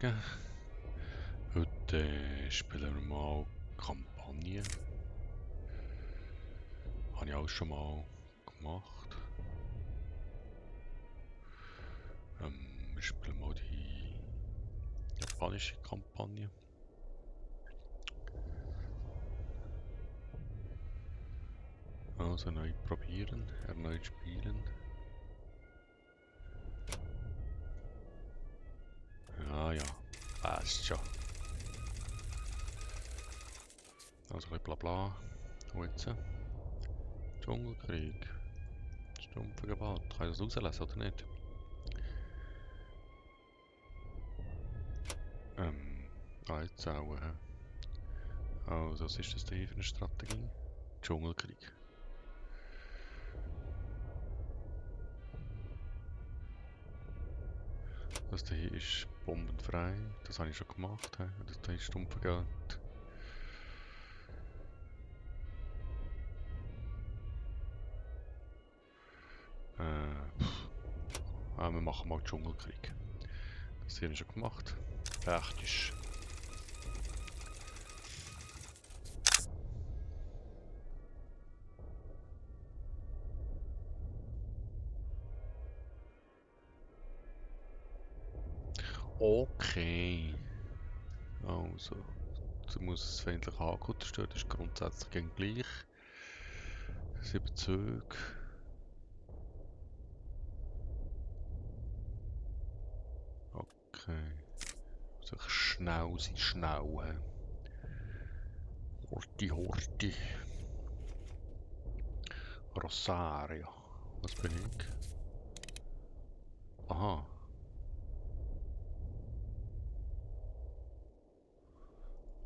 sagen. Heute spielen wir mal Kampagne. Habe ich auch schon mal gemacht. Wir spielen mal die japanische Kampagne. Also neu probieren, erneut spielen. Ja, passt schon. Also ein bisschen Blabla. Und jetzt? Dschungelkrieg. Stumpfe Gewalt. Kann ich das rauslesen oder nicht? Jetzt auch. Also, was ist das hier für eine Strategie? Dschungelkrieg. Das hier ist bombenfrei. Das habe ich schon gemacht. Das hier ist stumpfe Gewalt. Wir machen mal Dschungelkrieg. Das habe ich schon gemacht. Fertig. Okay. Also, du musst das feindliche Haken zerstören. Das ist grundsätzlich gleich. 7 Züge. Okay. So schnell sein, schnell. Horti. Rosario. Was bin ich? Aha.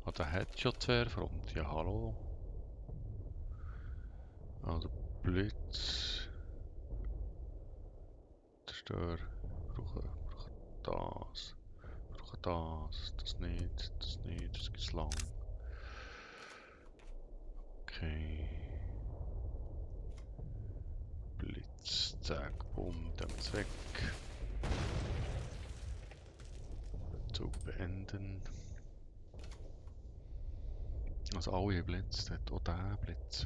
Ah, der hat schon 2 Front. Ja, hallo. Also Blitz. Zerstör. Brauche das. Brauche das. Das nicht. Das nicht. Das geht lang. Okay. Blitz. Zack. Bumm. Damit weg. Zug beenden. Also alle Blitz. Dort auch der Blitz.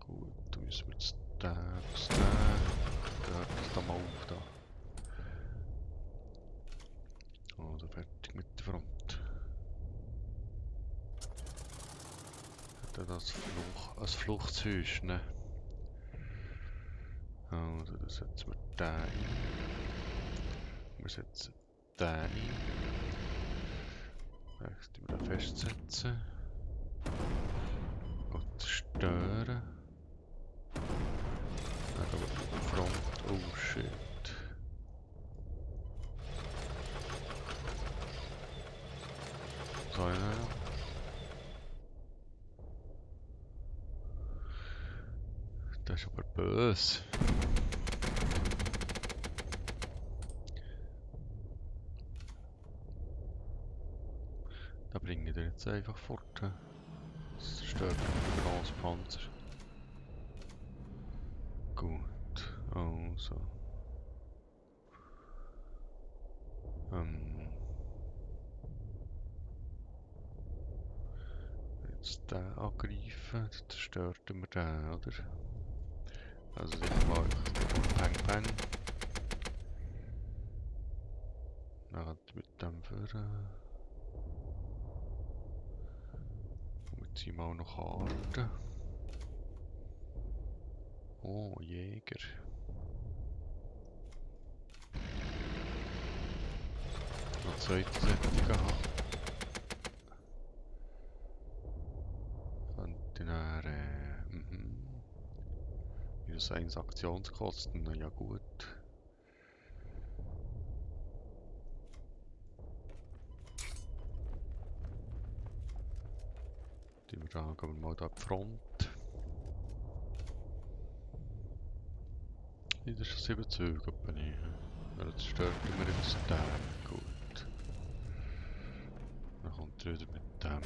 Gut, dann müssen wir jetzt den, hört das da mal auf da. Also fertig mit der Front. Hat er das Fluchtshäusch, ne? Also dann setzen wir den ein. Wir setzen den ein. Rechts wir den festsetzen. Und zerstören. Dann gehen wir auf die Front. Oh shit. Was habe ich noch? Das ist aber böse. Da bringe ich den jetzt einfach fort. Das zerstört den ganzen Panzer. Gut, also. Jetzt den angreifen, dann zerstört wir den, oder? Also ich mal Bang. Dann mit dem führen. Mit ihm auch noch Karten. Oh, Jäger. Noch zweite Sättigung haben. Und dann, minus 1 Aktionskosten, na ja gut. Gehen wir mal da an die Front. Das ist schon 7 Züge, bin ich. Ja, jetzt stört mir jetzt den. Gut. Dann kommt er wieder mit dem.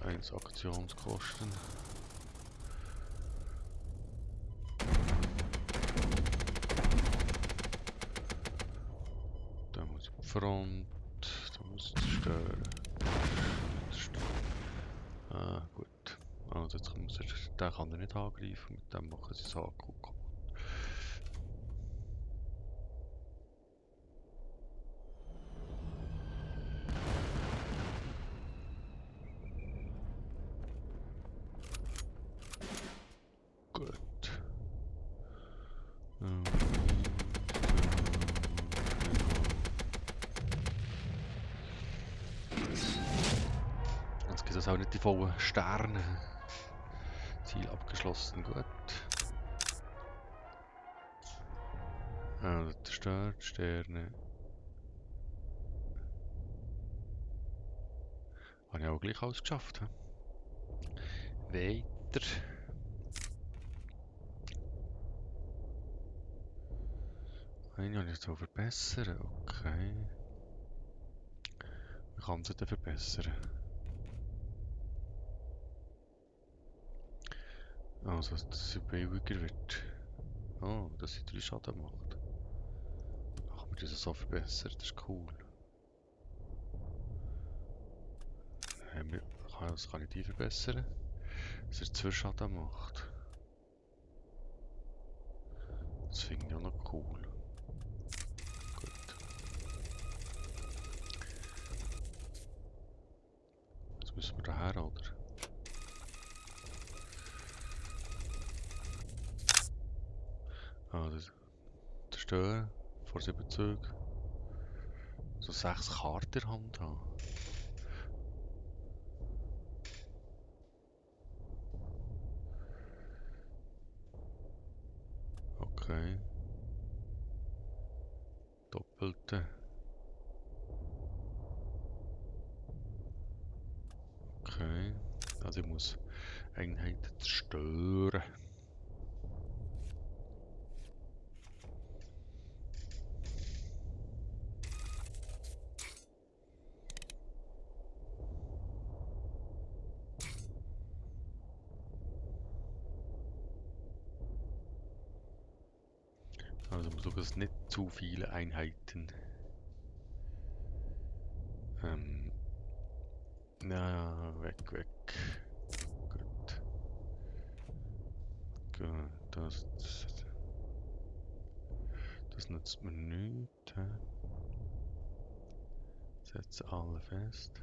1 Aktionskosten. Da muss ich die Front, da muss ich zerstören. Ah, gut. Also jetzt muss ich, den kann er nicht angreifen, mit dem machen sie Sachen kaputt. Gut. Jetzt gibt es auch nicht die vollen Sterne. Ziel abgeschlossen, gut. Also zerstört, Sterne. Habe ich auch gleich alles geschafft. He? Weiter. Einen habe ich so verbessern, okay. Wie kann sie denn verbessern? Also, dass sie billiger wird. Oh, dass sie 3 Schaden macht. Ach, wir das so verbessern, das ist cool. Das kann ich die verbessern. Dass er 2 Schaden macht. Das finde ich auch noch cool. Gut. Jetzt müssen wir daher, oder? Ah, das Zerstören vor 7 Zügen. So 6 Karten in der Hand haben. Okay. Doppelte. Okay. Also ich muss Einheiten zerstören. Also muss schauen, dass nicht zu viele Einheiten na, weg. Gut. Gut. Das nützt mir nichts. Setze alle fest.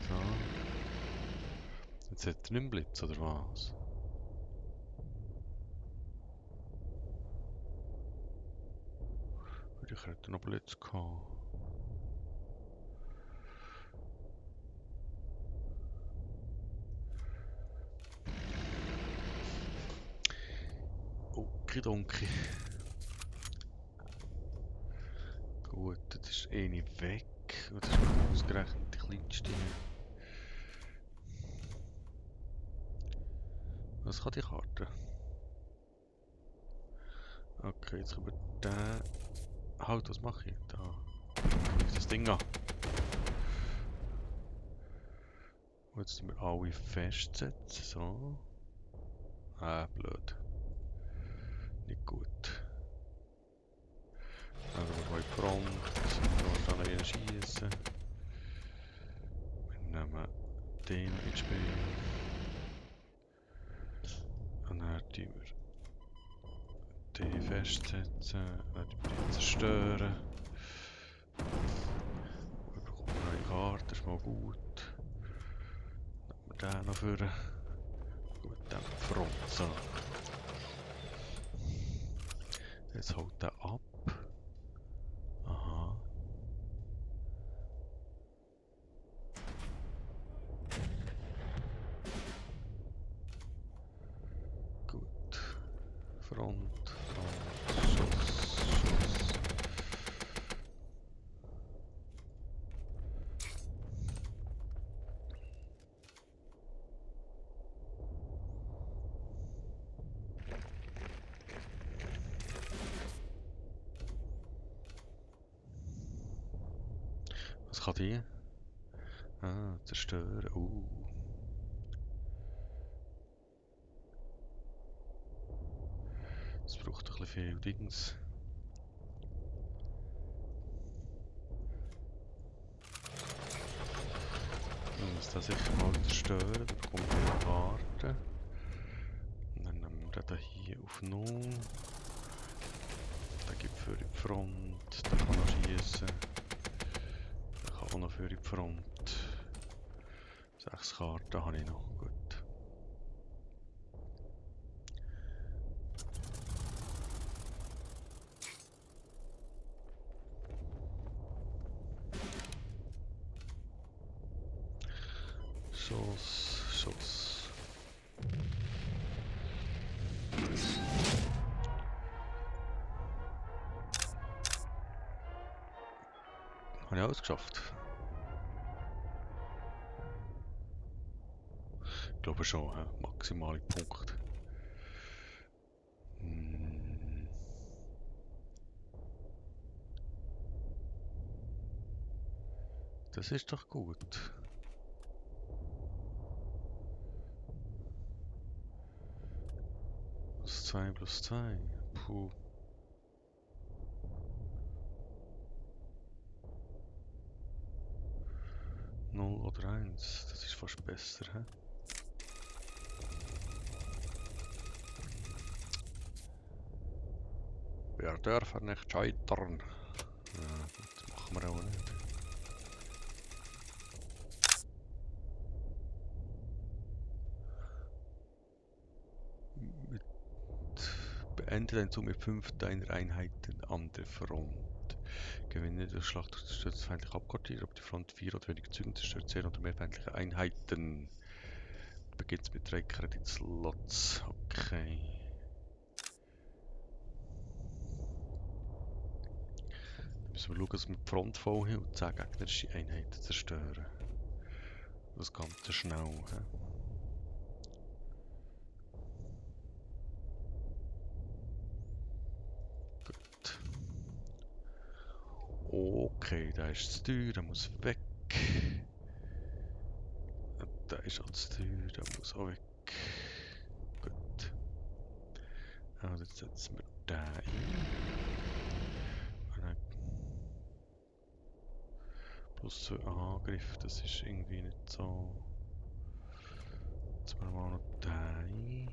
So. Jetzt hat er nicht mehr Blitz, oder was? Ich hätte noch Blitz gehabt. Okidoki. Gut, das ist eine weg. Und das ist ausgerechnet die kleinste. Was kann die Karte? Okay, jetzt können wir den... Halt, was mache ich? Da. Das Ding an. Und jetzt müssen wir alle festsetzen. So. Blöd. Nicht gut. Also wir wollen Front. Wir wollen dann schießen. Wir nehmen den ins Spiel. Und dann tun wir den festsetzen. Dann tun wir den zerstören. Wir bekommen eine neue Karte, das ist mal gut. Nehmen wir den noch vor. Gut, dann Front. So. Jetzt holt der ab. Aha. Gut. Front, Schuss. Was kann die? Ah, zerstören. Das braucht ein bisschen viel Dings. Ich muss das sicher mal zerstören, da bekommt ihr Karten. Und dann nehmen wir den hier auf 0. Der gibt für die Front, der kann noch schießen. Der kann auch noch für die Front. 6 Karten habe ich noch, gut. Schuss. Habe ich alles geschafft? Ich glaube schon, maximale Punkte. Das ist doch gut. +2. Puh. 0 oder 1, das ist fast besser, hä? Wir dürfen nicht scheitern. Ja, das machen wir auch nicht. Beende den Zug mit 5 deiner Einheiten an der Front. Gewinne der Schlacht durch das feindliche Hauptquartier, ob die Front 4 oder weniger Zügen zerstört 10 oder mehr feindliche Einheiten. Beginnt mit 3 Kreditslots. Okay. Dann müssen wir schauen, dass wir die Front voll haben und 10 gegnerische Einheiten zerstören. Das Ganze schnell. He? Gut. Okay, der ist zu teuer, der muss weg. Der ist auch zu teuer, der muss auch weg. Gut. Also jetzt setzen wir den ein. +2 Angriff, das ist irgendwie nicht so. Jetzt machen wir mal noch den ein.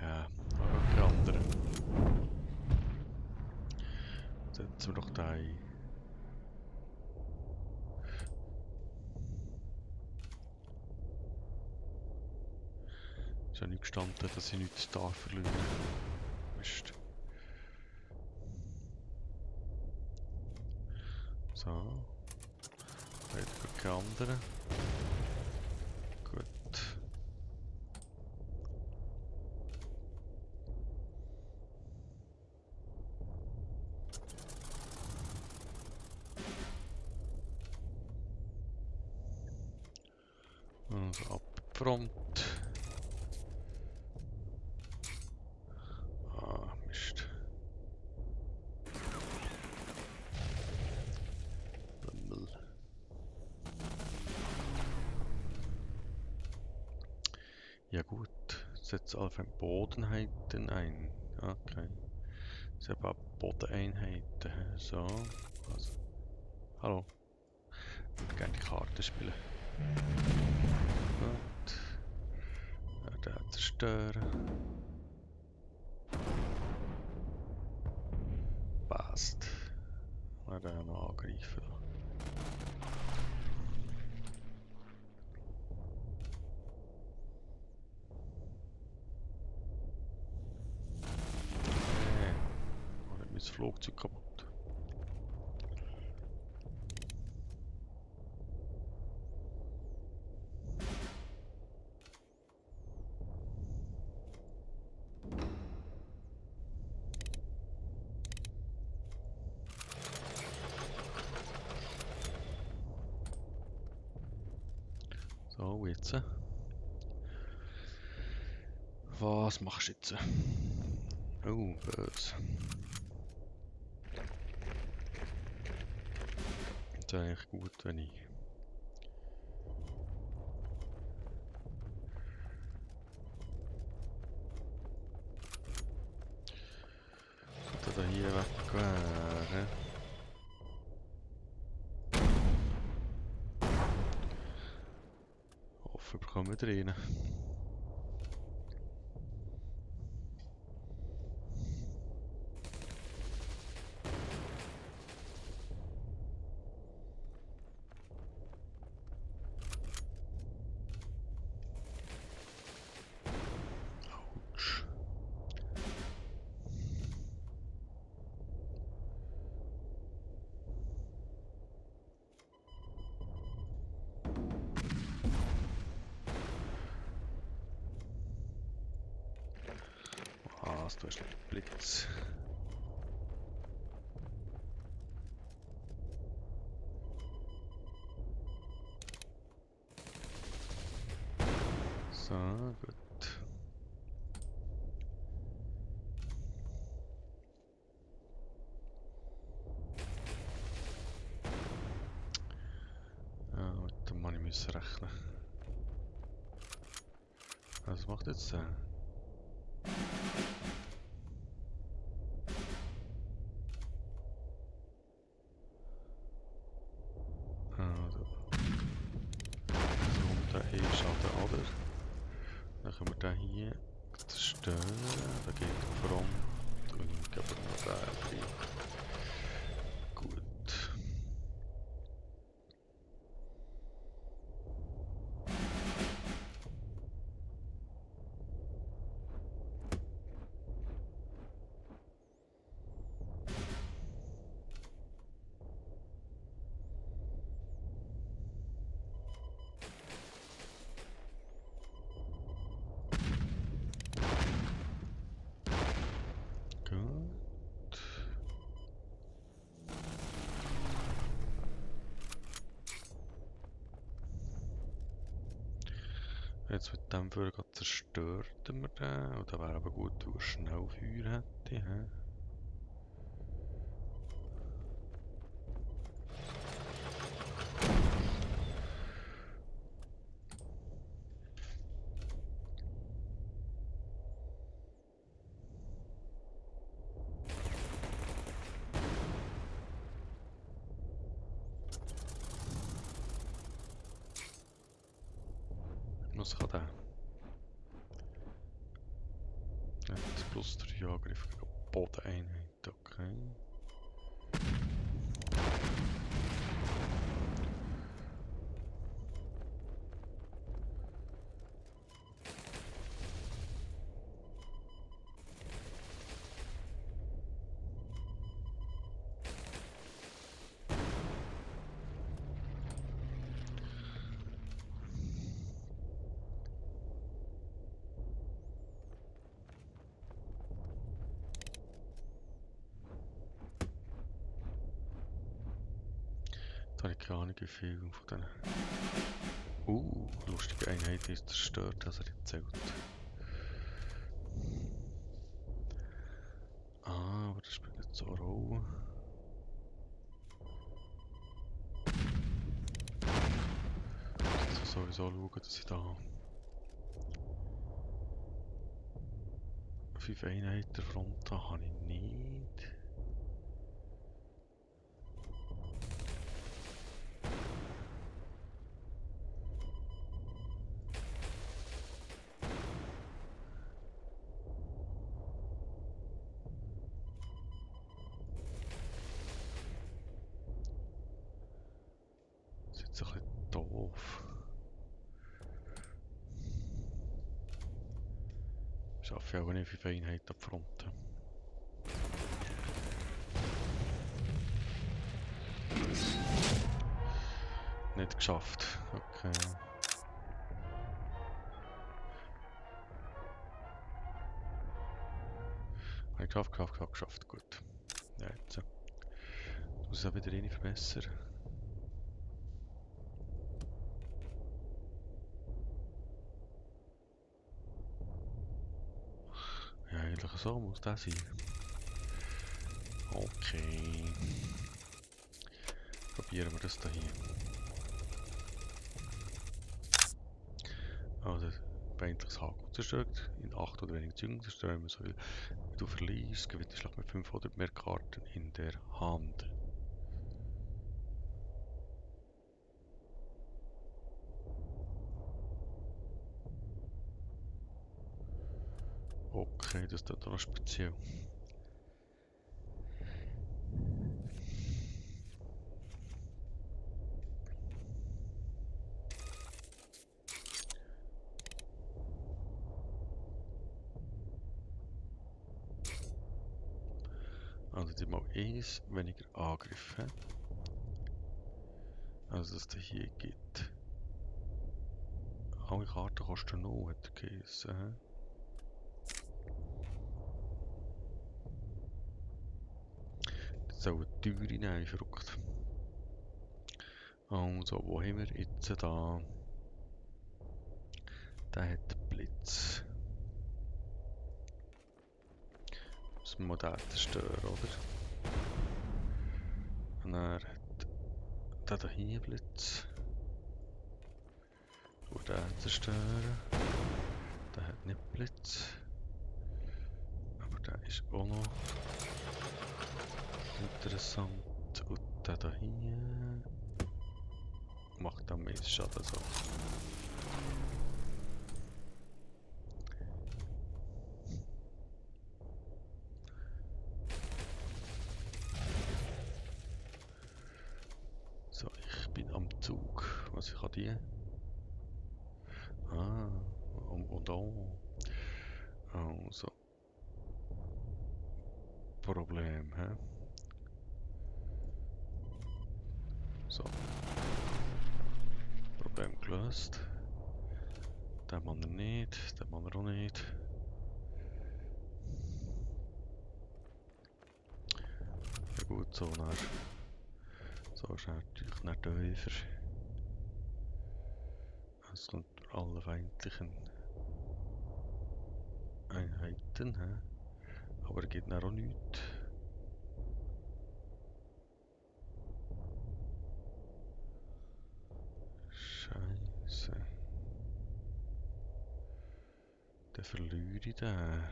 Ja, aber die anderen. Setzen wir doch den ein. Ist ja nicht gestanden, dass ich nichts da verliere. Mist. So. Leider keine anderen. Gut. Also ab Front. Ah, Mist. Bummel. Ja gut, setze auf ein Bodenheiten ein. Okay. Ich habe auch Bodeneinheiten. So. Also. Hallo. Ich würde gerne die Karte spielen. Gut. Ja, den zerstören. Passt. Wir den noch angreifen. Mein Flugzeug kaputt. So, jetzt. Was machst du jetzt? Oh, böse. wäre eigentlich gut, wenn ich... Da hier weg wäre. Hoffe, wir bekommen wir rein. Autsch. Was, du hast einen Blitz. So, gut. Ja, mit dem Mann müssen rechnen. Was macht jetzt der? Also, so kommt der E-Schaden, oder? Dann können wir den hier zerstören. Da geht der Front und geben wir noch den rein. Gut. Gut. Jetzt mit dem Feuer zerstört wir den. Und da wäre aber gut, wenn er schnell Feuer hätte. He? Was kann der? Jetzt plus 3 Angriff gegen Bodeneinheit. Okay. Da habe ich keine Ahnung, wie viel von denen. Lustige Einheit ist zerstört, das hat erzählt. Ah, aber das spielt nicht so eine Rolle. Ich muss sowieso schauen, dass ich da 5 Einheiten Front habe ich nicht. Das ist jetzt ein bisschen doof. Ich schaffe auch nicht 5 Einheiten ab Front. Nicht geschafft. Okay. Habe ich geschafft. Gut. Ja, jetzt. Muss ich auch wieder rein verbessern. Ja, eigentlich so muss das sein. Okay. Probieren wir das hier. Also, feindliches Haken zerstört. In 8 oder weniger Zügen zerstören wir so viel wie du verlierst. Gewinnt die Schlacht mit 5 oder mehr Karten in der Hand. Okay, das ist dann noch speziell. Also die mal 1 weniger Angriffe. Also dass der hier geht. Alle Karten kosten 0, hat er geheißen. Das soll eine teure nehmen, verrückt. Also, wo haben wir jetzt da? Der hat Blitz. Müssen wir mal den zerstören, oder? Und er hat der hier Blitz. Und den zerstören. Der hat nicht Blitz. Aber der ist auch noch interessant. Und der hier macht am meisten Schaden so. So, ich bin am Zug. Was ich kann die? Ah, und auch. Also. Problem, hä? So. Problem gelöst. Den Mann er nicht, den Mann er auch nicht. Ja gut, so nach. So ist natürlich nicht tiefer. Es kommt alle feindlichen Einheiten, hä? Aber er geht auch nichts. Scheiße. Dann verliere ich den.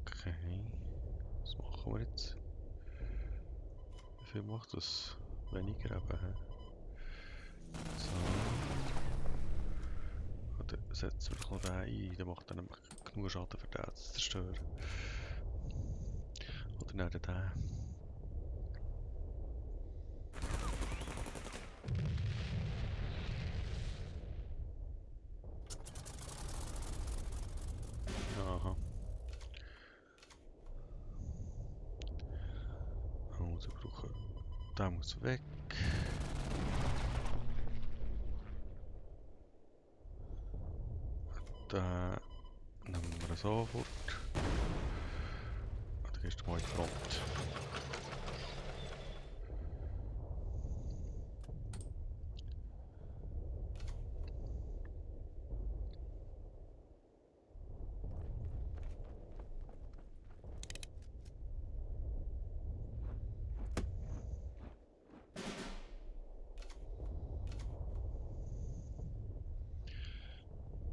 Okay. Was machen wir jetzt? Wie viel macht das? Weniger eben, hä? So. Und dann setzen wir noch den ein, dann macht er nämlich genug Schaden für den zu zerstören. Oder nicht den. Aha. Also brauchen. Der muss weg. Den nehmen wir sofort. Dann gehst du mal in die Front.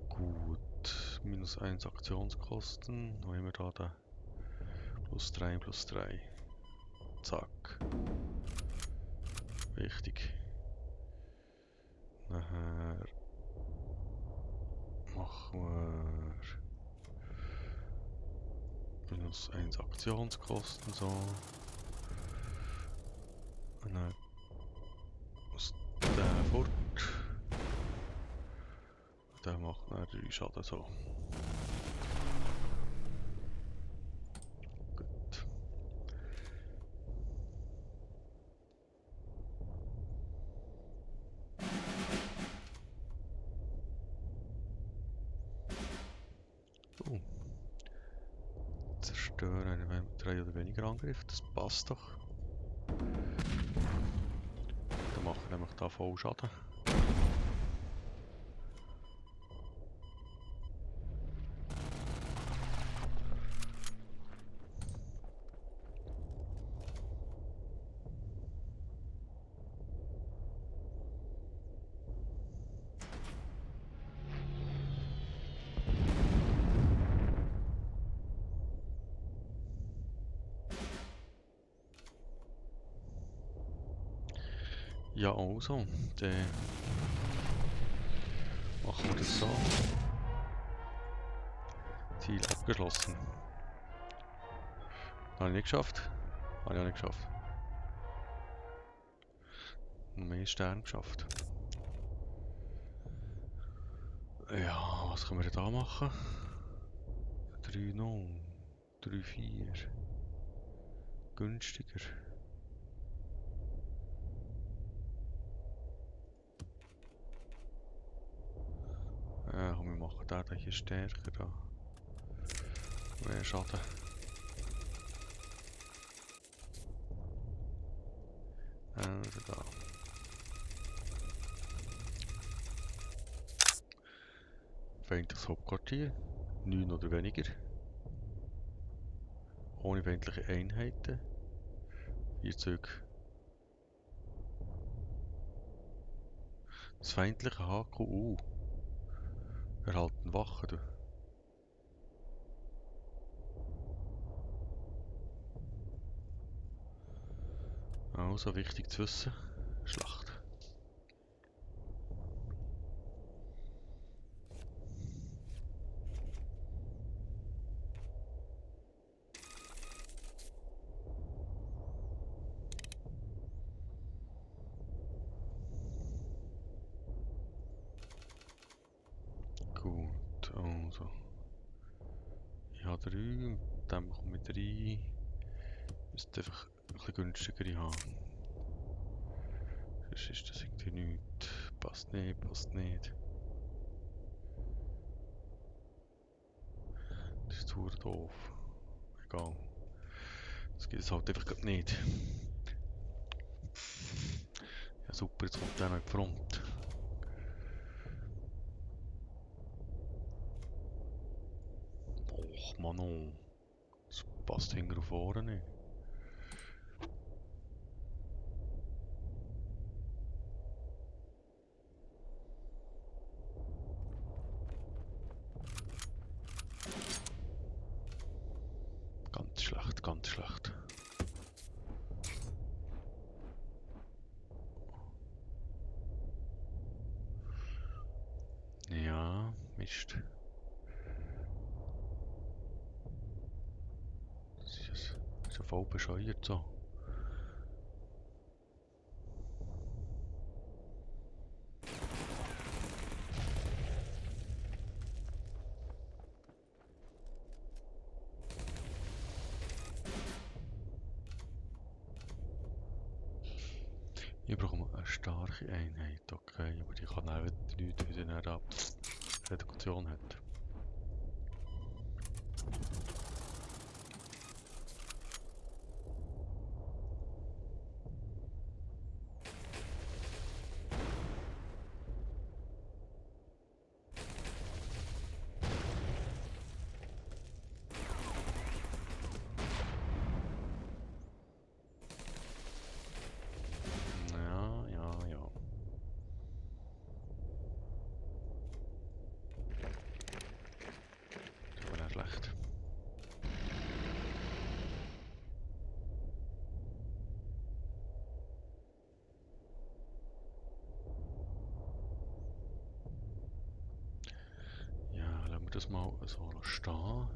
Gut. Minus 1 Aktionskosten. Wo haben wir da den? Plus 3, plus 3. Zack. Wichtig. Nachher machen wir minus 1 Aktionskosten so. Und dann muss der fort. Der macht dann 3 Schaden so. Gut. Zerstören einen 3 oder weniger Angriff, das passt doch. Dann machen wir nämlich da voll Schaden. Ja, also, dann machen wir das so. Ziel abgeschlossen. Habe ich nicht geschafft. Habe ich auch nicht geschafft. Noch mehr Sterne geschafft. Ja, was können wir da machen? 3-0. 3-4. Günstiger. Komm, wir machen den hier stärker. Da. Mehr Schaden. Also da. Feindliches Hauptquartier. 9 oder weniger. Ohne feindliche Einheiten. 4 Züge. Das feindliche HQU. Erhalten Wachen. Du. Also wichtig zu wissen. Schlacht. Gut, also. Ich habe 3, mit dem komme ich 3. Müsste einfach ein bisschen günstigere haben. Sonst ist das irgendwie nichts. Passt nicht, passt nicht. Das ist zu doof. Egal. Das geht es halt einfach grad nicht. Ja super, jetzt kommt der noch in die Front. Och Mann, oh. Das passt hinten auf vorne nicht. Ganz schlecht, ganz schlecht. Ja, Mist. Das ist ja voll bescheuert so. Ich brauche eine starke Einheit, okay, aber die kann auch nichts, weil sie eine Reduktion hat. Ja, ja, ja. Das ist aber nicht schlecht. Ja, lassen wir das mal so stehen.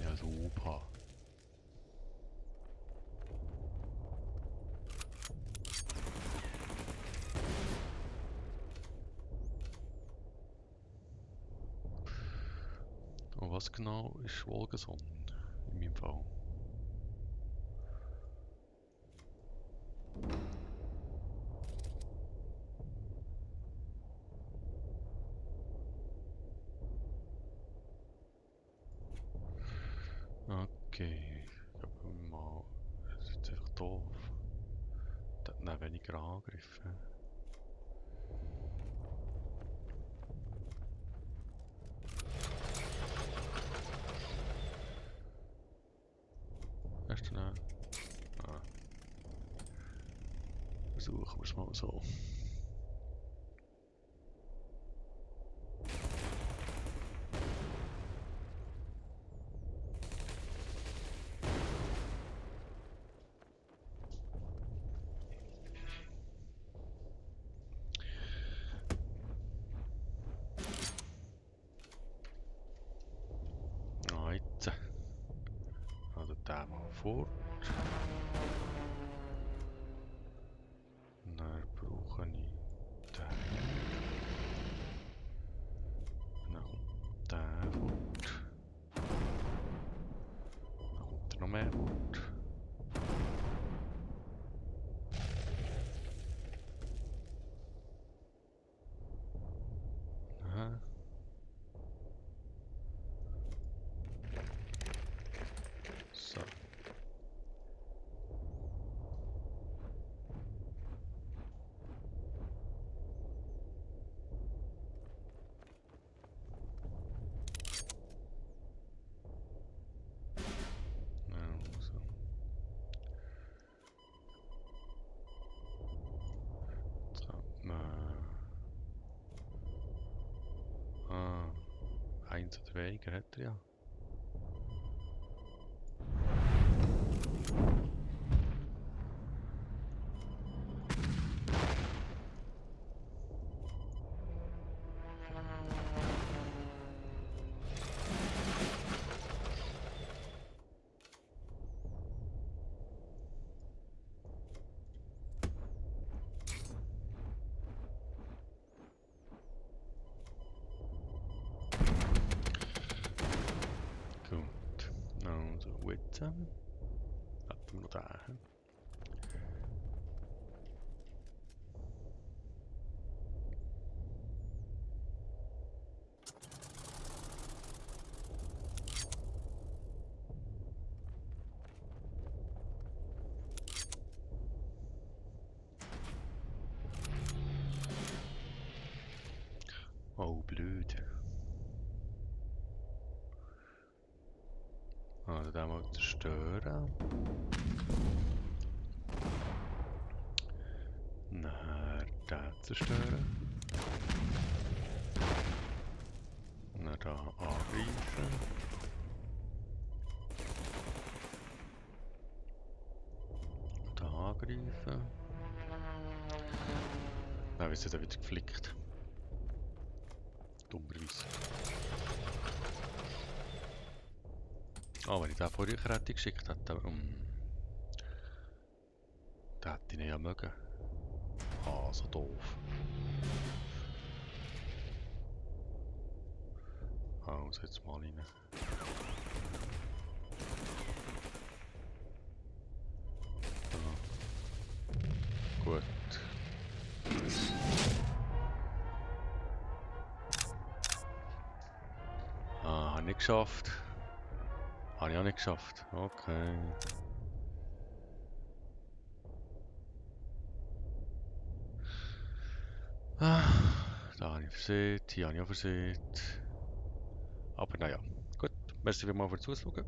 Ja, super. Und was genau ist Wolgason in meinem Fall? Okay, ich glaube mal, das ist jetzt einfach doof. Der hat dann weniger Angriffe. Erst dann, versuchen wir es mal so. fort. Dann brauche ich den. Dann kommt der fort. Dann kommt noch mehr fort. Aha. So. Also. Jetzt hat man... Ah, 1 oder weniger hat er ja. Gut. Also, jetzt hätten wir noch den. Oh, blöd. Also, den mal zerstören. Nachher den zerstören. Dann da angreifen. Da angreifen. Dann wird es wieder geflickt. Dummerweise. Ah, wenn ich den vorher hätte geschickt hätte, den hätte ich ihn ja mögen. Ah, so doof. Also jetzt mal rein. Ja. Gut. Ah, habe ich nicht geschafft. Habe ich auch nicht geschafft. Okay. Ah, da habe ich versehen, hier habe ich auch versehen. Aber naja, gut. Merci vielmals fürs Zuschauen.